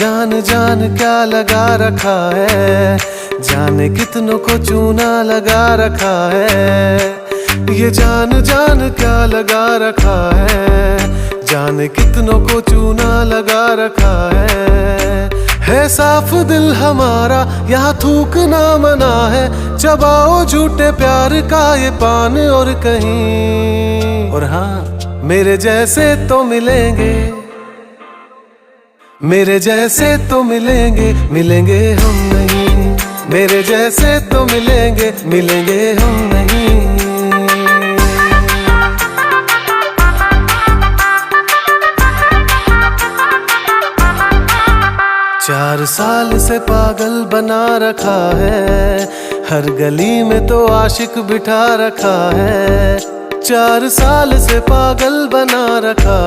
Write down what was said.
जान जान क्या लगा रखा है, जाने कितनों को चूना लगा रखा है। ये जान जान क्या लगा रखा है, जाने कितनों को चूना लगा रखा है साफ दिल हमारा यहाँ थूक ना मना है, चबाओ झूठे प्यार का ये पान और कहीं। और हाँ, मेरे जैसे तो मिलेंगे, मेरे जैसे तो मिलेंगे, मिलेंगे हम नहीं। मेरे जैसे तो मिलेंगे, मिलेंगे हम नहीं। 4 साल से पागल बना रखा है, हर गली में तो आशिक बिठा रखा है। 4 साल से पागल बना रखा